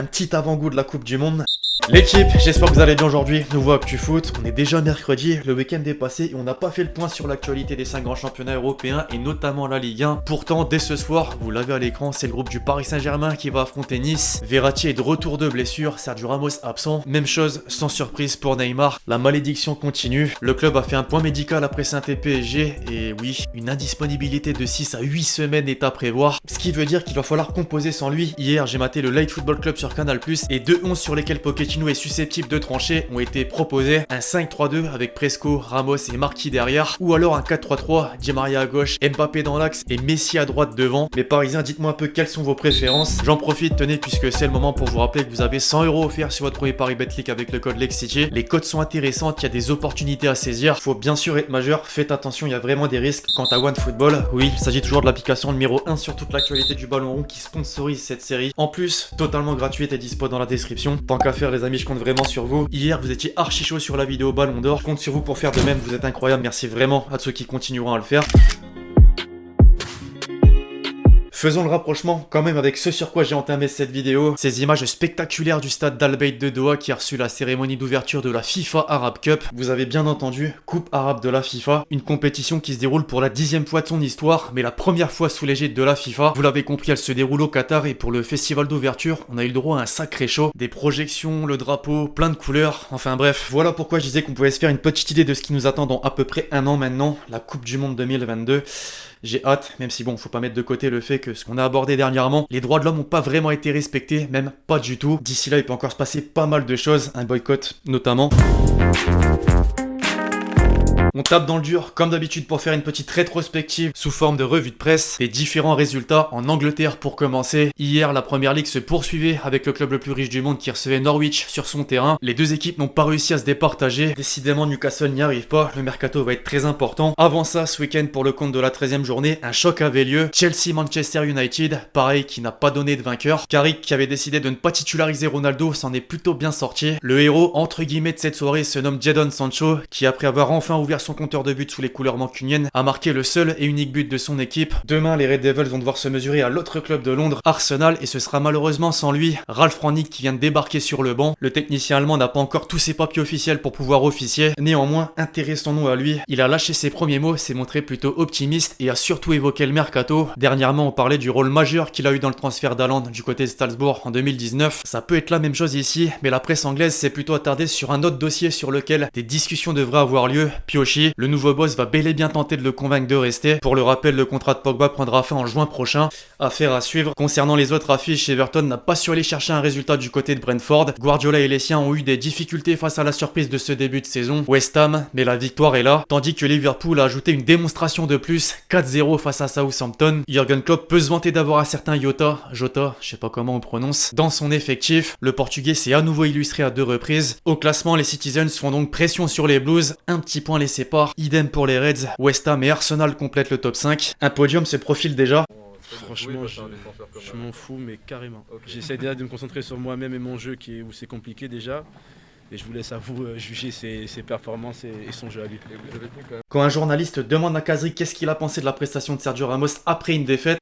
un petit avant-goût de la Coupe du Monde. L'équipe, j'espère que vous allez bien aujourd'hui. Nouveau ActuFoot, on est déjà mercredi, le week-end est passé et on n'a pas fait le point sur l'actualité des 5 grands championnats européens et notamment la Ligue 1. Pourtant, dès ce soir, vous l'avez à l'écran, c'est le groupe du Paris Saint-Germain qui va affronter Nice. Verratti est de retour de blessure, Sergio Ramos absent. Même chose, sans surprise pour Neymar, la malédiction continue. Le club a fait un point médical après Saint-PSG et oui, une indisponibilité de 6 à 8 semaines est à prévoir. Ce qui veut dire qu'il va falloir composer sans lui. Hier, j'ai maté le Light Football Club sur Canal+, et 2-11 sur lesquels Pochettino est susceptible de trancher ont été proposés. Un 5-3-2 avec Presco, Ramos et Marquis derrière, ou alors un 4-3-3, Di Maria à gauche, Mbappé dans l'axe et Messi à droite devant. Les Parisiens, dites-moi un peu quelles sont vos préférences. J'en profite, tenez, puisque c'est le moment pour vous rappeler que vous avez 100 € offerts sur votre premier pari Betclic avec le code LEXCITY. Les codes sont intéressantes, il y a des opportunités à saisir. Faut bien sûr être majeur, faites attention, il y a vraiment des risques. Quant à OneFootball, oui, il s'agit toujours de l'application numéro 1 sur toute l'actualité du ballon rond qui sponsorise cette série. En plus, totalement gratuite et dispo dans la description. Tant qu'à faire les amis, je compte vraiment sur vous. Hier, vous étiez archi chaud sur la vidéo Ballon d'Or. Je compte sur vous pour faire de même, vous êtes incroyable. Merci vraiment à ceux qui continueront à le faire. Faisons le rapprochement quand même avec ce sur quoi j'ai entamé cette vidéo. Ces images spectaculaires du stade d'Al Bayt de Doha qui a reçu la cérémonie d'ouverture de la FIFA Arab Cup. Vous avez bien entendu, Coupe arabe de la FIFA. Une compétition qui se déroule pour la 10e fois de son histoire, mais la première fois sous l'égide de la FIFA. Vous l'avez compris, elle se déroule au Qatar et pour le festival d'ouverture, on a eu le droit à un sacré show. Des projections, le drapeau, plein de couleurs. Enfin bref, voilà pourquoi je disais qu'on pouvait se faire une petite idée de ce qui nous attend dans à peu près un an maintenant. La Coupe du Monde 2022. J'ai hâte, même si bon, faut pas mettre de côté le fait que ce qu'on a abordé dernièrement, les droits de l'homme n'ont pas vraiment été respectés, même pas du tout. D'ici là, il peut encore se passer pas mal de choses, un boycott notamment. On tape dans le dur, comme d'habitude, pour faire une petite rétrospective sous forme de revue de presse des différents résultats en Angleterre pour commencer. Hier, la Première Ligue se poursuivait avec le club le plus riche du monde qui recevait Norwich sur son terrain. Les deux équipes n'ont pas réussi à se départager. Décidément, Newcastle n'y arrive pas. Le mercato va être très important. Avant ça, ce week-end, pour le compte de la 13e journée, un choc avait lieu. Chelsea-Manchester United, pareil, qui n'a pas donné de vainqueur. Carrick, qui avait décidé de ne pas titulariser Ronaldo, s'en est plutôt bien sorti. Le héros, entre guillemets, de cette soirée se nomme Jadon Sancho, qui après avoir enfin ouvert son compteur de but sous les couleurs mancuniennes a marqué le seul et unique but de son équipe. Demain, les Red Devils vont devoir se mesurer à l'autre club de Londres, Arsenal, et ce sera malheureusement sans lui, Ralf Rangnick, qui vient de débarquer sur le banc. Le technicien allemand n'a pas encore tous ses papiers officiels pour pouvoir officier. Néanmoins, intéressons-nous à lui. Il a lâché ses premiers mots, s'est montré plutôt optimiste et a surtout évoqué le mercato. Dernièrement, on parlait du rôle majeur qu'il a eu dans le transfert d'Haaland du côté de Salzbourg en 2019. Ça peut être la même chose ici, mais la presse anglaise s'est plutôt attardée sur un autre dossier sur lequel des discussions devraient avoir lieu. Piochi, le nouveau boss, va bel et bien tenter de le convaincre de rester. Pour le rappel, le contrat de Pogba prendra fin en juin prochain. Affaire à suivre. Concernant les autres affiches, Everton n'a pas su aller chercher un résultat du côté de Brentford. Guardiola et les siens ont eu des difficultés face à la surprise de ce début de saison. West Ham, mais la victoire est là. Tandis que Liverpool a ajouté une démonstration de plus, 4-0 face à Southampton. Jürgen Klopp peut se vanter d'avoir un certain Jota, je sais pas comment on prononce, dans son effectif. Le Portugais s'est à nouveau illustré à 2 reprises. Au classement, les Citizens font donc pression sur les Blues. Un petit point les sépare. Idem pour les Reds, West Ham et Arsenal complètent le top 5. Un podium se profile déjà. Franchement, je m'en fous, mais carrément. J'essaie déjà de me concentrer sur moi-même et mon jeu où c'est compliqué déjà. Et je vous laisse à vous juger ses performances et son jeu à lui. Quand un journaliste demande à Kazri qu'est-ce qu'il a pensé de la prestation de Sergio Ramos après une défaite,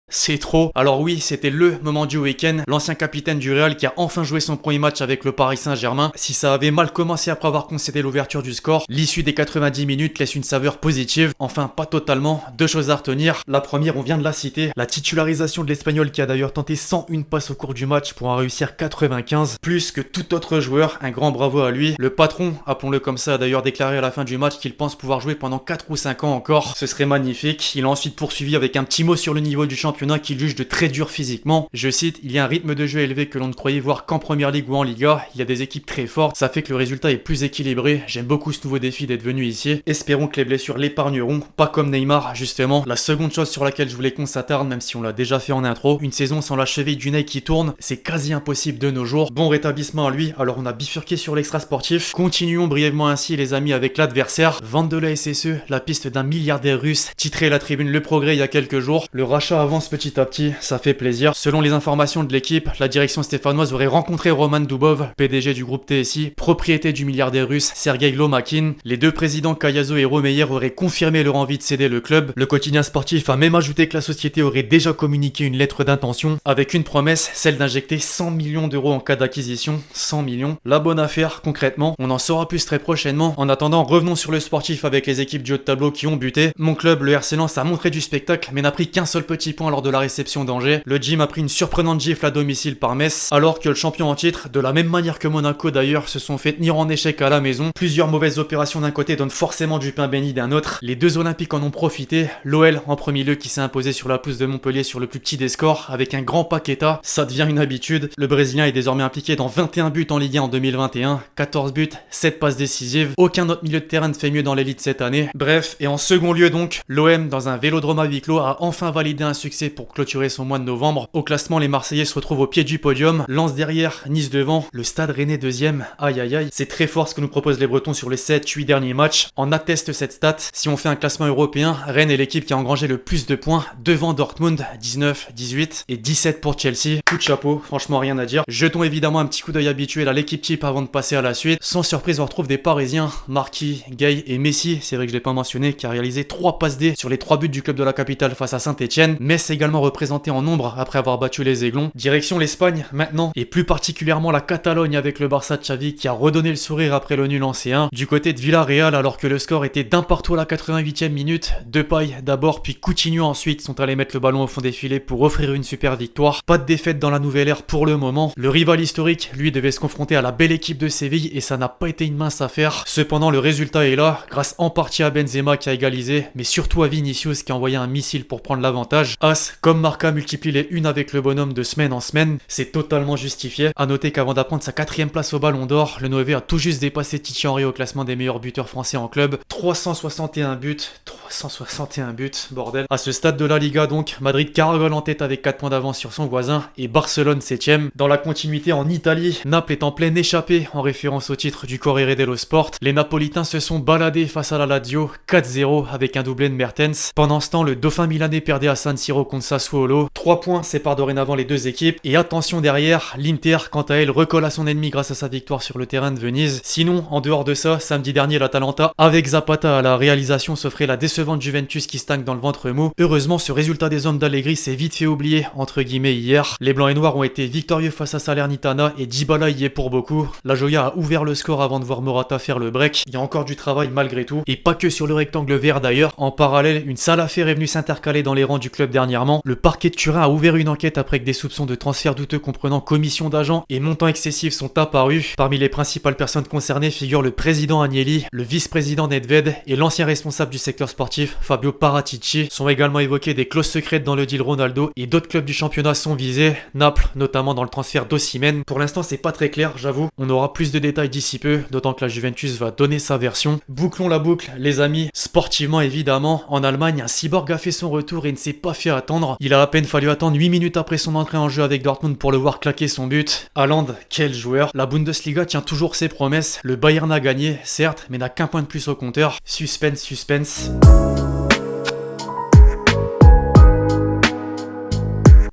c'est trop. Alors oui, c'était le moment du week-end. L'ancien capitaine du Real qui a enfin joué son premier match avec le Paris Saint-Germain. Si ça avait mal commencé après avoir concédé l'ouverture du score, l'issue des 90 minutes laisse une saveur positive. Enfin, pas totalement. 2 choses à retenir. La première, on vient de la citer. La titularisation de l'Espagnol qui a d'ailleurs tenté 101 passes au cours du match pour en réussir 95. Plus que tout autre joueur, un grand bravo à lui. Le patron, appelons-le comme ça, a d'ailleurs déclaré à la fin du match qu'il pense pouvoir jouer pendant 4 ou 5 ans encore. Ce serait magnifique. Il a ensuite poursuivi avec un petit mot sur le niveau du championnat qu'il juge de très dur physiquement. Je cite, il y a un rythme de jeu élevé que l'on ne croyait voir qu'en Première Ligue ou en Liga. Il y a des équipes très fortes, ça fait que le résultat est plus équilibré. J'aime beaucoup ce nouveau défi d'être venu ici. Espérons que les blessures l'épargneront, pas comme Neymar justement. La seconde chose sur laquelle je voulais qu'on s'attarde, même si on l'a déjà fait en intro, une saison sans la cheville du nez qui tourne, c'est quasi impossible de nos jours. Bon rétablissement à lui, alors on a bifurqué sur l'extra sportif. Continuons brièvement ainsi les amis avec l'adversaire. Vente de la SSE, la piste d'un milliardaire russe, titré la tribune Le Progrès il y a quelques jours. Le rachat avance avance petit à petit, ça fait plaisir. Selon les informations de l'équipe, la direction stéphanoise aurait rencontré Roman Dubov, PDG du groupe TSI, propriété du milliardaire russe Sergei Lomakin. Les deux présidents Kayazo et Romeyer auraient confirmé leur envie de céder le club. Le quotidien sportif a même ajouté que la société aurait déjà communiqué une lettre d'intention avec une promesse, celle d'injecter 100 millions d'euros en cas d'acquisition. 100 millions. La bonne affaire, concrètement, on en saura plus très prochainement. En attendant, revenons sur le sportif avec les équipes du haut de tableau qui ont buté. Mon club, le RC Lens, a montré du spectacle mais n'a pris qu'un seul petit point lors de la réception d'Angers. Le Gym a pris une surprenante gifle à domicile par Metz, alors que le champion en titre, de la même manière que Monaco d'ailleurs, se sont fait tenir en échec à la maison. Plusieurs mauvaises opérations d'un côté donnent forcément du pain béni d'un autre. Les deux Olympiques en ont profité. L'OL en premier lieu qui s'est imposé sur la pelouse de Montpellier sur le plus petit des scores avec un grand Paqueta. Ça devient une habitude. Le Brésilien est désormais impliqué dans 21 buts en Ligue 1 en 2021, 14 buts, 7 passes décisives. Aucun autre milieu de terrain ne fait mieux dans l'élite cette année. Bref, et en second lieu donc, l'OM dans un vélodrome à huis clos a enfin validé un succès pour clôturer son mois de novembre. Au classement, les Marseillais se retrouvent au pied du podium. Lens derrière, Nice devant, le Stade Rennais deuxième. Aïe aïe aïe, c'est très fort ce que nous proposent les Bretons sur les 7-8 derniers matchs. En atteste cette stat. Si on fait un classement européen, Rennes est l'équipe qui a engrangé le plus de points devant Dortmund, 19, 18 et 17 pour Chelsea. Coup de chapeau, franchement rien à dire. Jetons évidemment un petit coup d'œil habituel à l'équipe type avant de passer à la suite. Sans surprise, on retrouve des Parisiens, Marquis, Gay et Messi. C'est vrai que je l'ai pas mentionné, qui a réalisé 3 passes D sur les 3 buts du club de la capitale face à Saint-Etienne. Metz également représenté en nombre après avoir battu les Aiglons. Direction l'Espagne maintenant, et plus particulièrement la Catalogne avec le Barça de Xavi qui a redonné le sourire après le nul en C1. Du côté de Villarreal, alors que le score était d'un partout à la 88e minute, Depay d'abord puis Coutinho ensuite sont allés mettre le ballon au fond des filets pour offrir une super victoire. Pas de défaite dans la nouvelle ère pour le moment. Le rival historique, lui, devait se confronter à la belle équipe de Séville et ça n'a pas été une mince affaire. Cependant, le résultat est là, grâce en partie à Benzema qui a égalisé, mais surtout à Vinicius qui a envoyé un missile pour prendre l'avantage. As, comme Marca multiplie les unes avec le bonhomme de semaine en semaine, c'est totalement justifié. A noter qu'avant d'apprendre sa 4ème place au Ballon d'Or, le Noévé a tout juste dépassé Thierry Henry au classement des meilleurs buteurs français en club. 361 buts, bordel. À ce stade de la Liga donc, Madrid caragole en tête avec 4 points d'avance sur son voisin et Barcelone 7ème. Dans la continuité en Italie, Naples est en pleine échappée en référence au titre du Corriere dello Sport. Les Napolitains se sont baladés face à la Lazio 4-0 avec un doublé de Mertens. Pendant ce temps, le dauphin milanais perdait à San Siro contre Sassuolo. 3 points séparent dorénavant les deux équipes. Et attention derrière, l'Inter, quant à elle, recolle à son ennemi grâce à sa victoire sur le terrain de Venise. Sinon, en dehors de ça, samedi dernier, l'Atalanta, avec Zapata à la réalisation, s'offrait la décevante Juventus qui stagne dans le ventre mou. Heureusement, ce résultat des hommes d'Allegri s'est vite fait oublier, entre guillemets, hier. Les Blancs et Noirs ont été victorieux face à Salernitana et Dybala y est pour beaucoup. La Joya a ouvert le score avant de voir Morata faire le break. Il y a encore du travail malgré tout. Et pas que sur le rectangle vert d'ailleurs. En parallèle, une sale affaire est venue s'intercaler dans les rangs du club dernièrement. Le parquet de Turin a ouvert une enquête après que des soupçons de transfert douteux comprenant commission d'agents et montants excessifs sont apparus. Parmi les principales personnes concernées figurent le président Agnelli, le vice-président Nedved et l'ancien responsable du secteur sportif Fabio Paratici. Sont également évoquées des clauses secrètes dans le deal Ronaldo et d'autres clubs du championnat sont visés, Naples notamment dans le transfert d'Osimhen. Pour l'instant c'est pas très clair, j'avoue. On aura plus de détails d'ici peu, d'autant que la Juventus va donner sa version. Bouclons la boucle les amis, sportivement évidemment, en Allemagne un cyborg a fait son retour et ne s'est pas fait attendre. Il a à peine fallu attendre 8 minutes après son entrée en jeu avec Dortmund pour le voir claquer son but. Haaland, quel joueur. La Bundesliga tient toujours ses promesses. Le Bayern a gagné, certes, mais n'a qu'un point de plus au compteur. Suspense, suspense.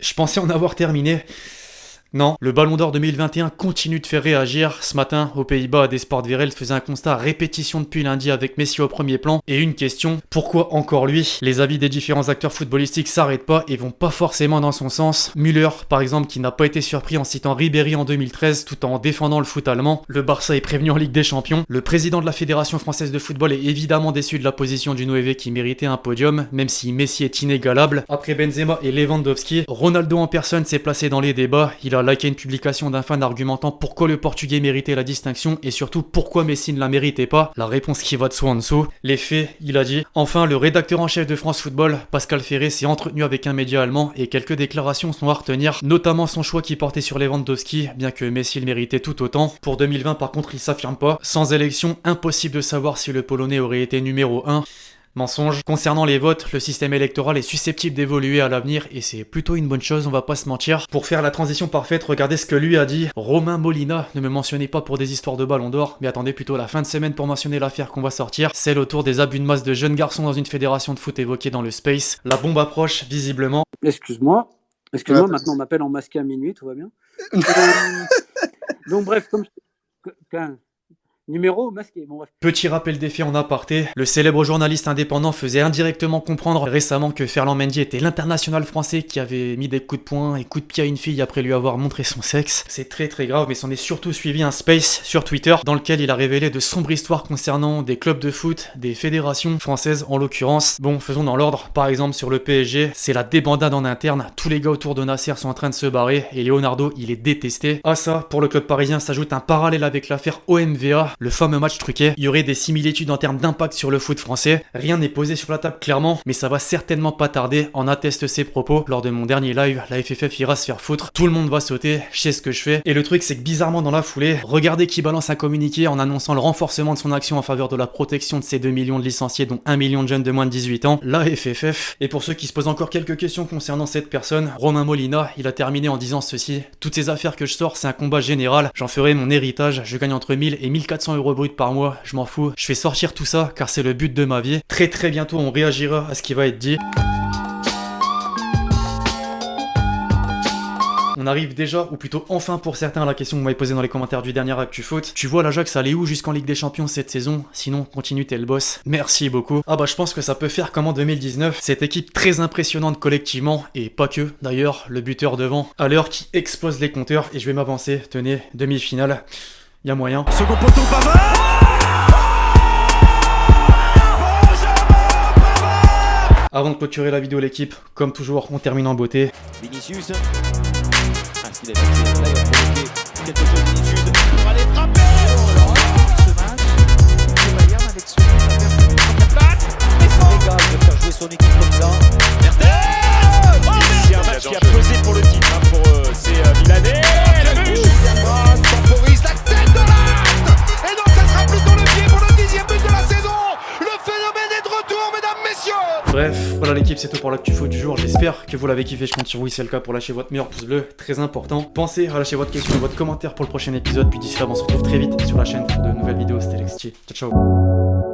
Je pensais en avoir terminé. Non, le Ballon d'Or 2021 continue de faire réagir. Ce matin, aux Pays-Bas, des Sport Virel faisait un constat à répétition depuis lundi avec Messi au premier plan. Et une question, pourquoi encore lui? Les avis des différents acteurs footballistiques s'arrêtent pas et vont pas forcément dans son sens. Müller, par exemple, qui n'a pas été surpris en citant Ribéry en 2013 tout en défendant le foot allemand. Le Barça est prévenu en Ligue des Champions. Le président de la Fédération Française de Football est évidemment déçu de la position du Noévé qui méritait un podium, même si Messi est inégalable. Après Benzema et Lewandowski, Ronaldo en personne s'est placé dans les débats. Il a liké une publication d'un fan argumentant pourquoi le Portugais méritait la distinction et surtout pourquoi Messi ne la méritait pas. La réponse qui va de soi en dessous. Les faits, il a dit. Enfin, le rédacteur en chef de France Football, Pascal Ferré, s'est entretenu avec un média allemand et quelques déclarations sont à retenir, notamment son choix qui portait sur Lewandowski, bien que Messi le méritait tout autant. Pour 2020, par contre, il s'affirme pas. Sans élection, impossible de savoir si le Polonais aurait été numéro 1. Mensonge. Concernant les votes, le système électoral est susceptible d'évoluer à l'avenir et c'est plutôt une bonne chose, on va pas se mentir. Pour faire la transition parfaite, regardez ce que lui a dit. Romain Molina, ne me mentionnez pas pour des histoires de Ballon d'Or, mais attendez plutôt la fin de semaine pour mentionner l'affaire qu'on va sortir. Celle autour des abus de masse de jeunes garçons dans une fédération de foot évoquée dans le Space. La bombe approche, visiblement. Excuse-moi, Ouais, maintenant on m'appelle en masqué à minuit, tout va bien. Donc bref, numéro masqué, bon bref. Petit rappel des faits en aparté, le célèbre journaliste indépendant faisait indirectement comprendre récemment que Ferland Mendy était l'international français qui avait mis des coups de poing et coups de pied à une fille après lui avoir montré son sexe. C'est très très grave, mais s'en est surtout suivi un space sur Twitter dans lequel il a révélé de sombres histoires concernant des clubs de foot, des fédérations françaises en l'occurrence. Bon, faisons dans l'ordre, par exemple sur le PSG, c'est la débandade en interne, tous les gars autour de Nasser sont en train de se barrer et Leonardo il est détesté. À ça, pour le club parisien s'ajoute un parallèle avec l'affaire OMVA, le fameux match truqué. Il y aurait des similitudes en termes d'impact sur le foot français. Rien n'est posé sur la table clairement, mais ça va certainement pas tarder. En atteste ses propos lors de mon dernier live. La FFF ira se faire foutre. Tout le monde va sauter. Je sais ce que je fais. Et le truc, c'est que bizarrement dans la foulée, regardez qui balance un communiqué en annonçant le renforcement de son action en faveur de la protection de ces 2 millions de licenciés, dont 1 million de jeunes de moins de 18 ans. La FFF. Et pour ceux qui se posent encore quelques questions concernant cette personne, Romain Molina, il a terminé en disant ceci: toutes ces affaires que je sors, c'est un combat général. J'en ferai mon héritage. Je gagne entre 1000 et 1400 euros brut par mois, je m'en fous, je fais sortir tout ça car c'est le but de ma vie. Très très bientôt on réagira à ce qui va être dit. On arrive déjà, ou plutôt enfin pour certains, à la question que vous m'avez posée dans les commentaires du dernier Actu Foot. Tu vois l'Ajax aller où jusqu'en Ligue des Champions cette saison? Sinon, continue, t'es le boss. Merci beaucoup. Ah bah je pense que ça peut faire comme en 2019. Cette équipe très impressionnante collectivement, et pas que d'ailleurs, le buteur devant, à l'heure qui explose les compteurs, et je vais m'avancer, tenez, demi-finale. Y a moyen. Second poteau, Pavard. Avant de clôturer la vidéo l'équipe, comme toujours, on termine en beauté. Vinicius. Il a provoqué quelque chose. Vinicius pour aller frapper. Ce match, le Bayern avec ce but va faire la place. C'est légal de faire jouer son équipe comme ça. C'est un match qui a pesé pour le titre, pour ces Milanais. Le but temporise la tête de l'Ast. Et donc ça sera plus dans le pied pour le 10e but de la saison. Le phénomène est de retour, mesdames, messieurs. Bref, voilà l'équipe, c'est tout pour l'actu foot du jour. J'espère que vous l'avez kiffé. Je compte sur vous, si c'est le cas, pour lâcher votre meilleur pouce bleu, très important. Pensez à lâcher votre question et votre commentaire pour le prochain épisode. Puis d'ici là, on se retrouve très vite sur la chaîne pour de nouvelles vidéos. C'était Lexti. Ciao, ciao.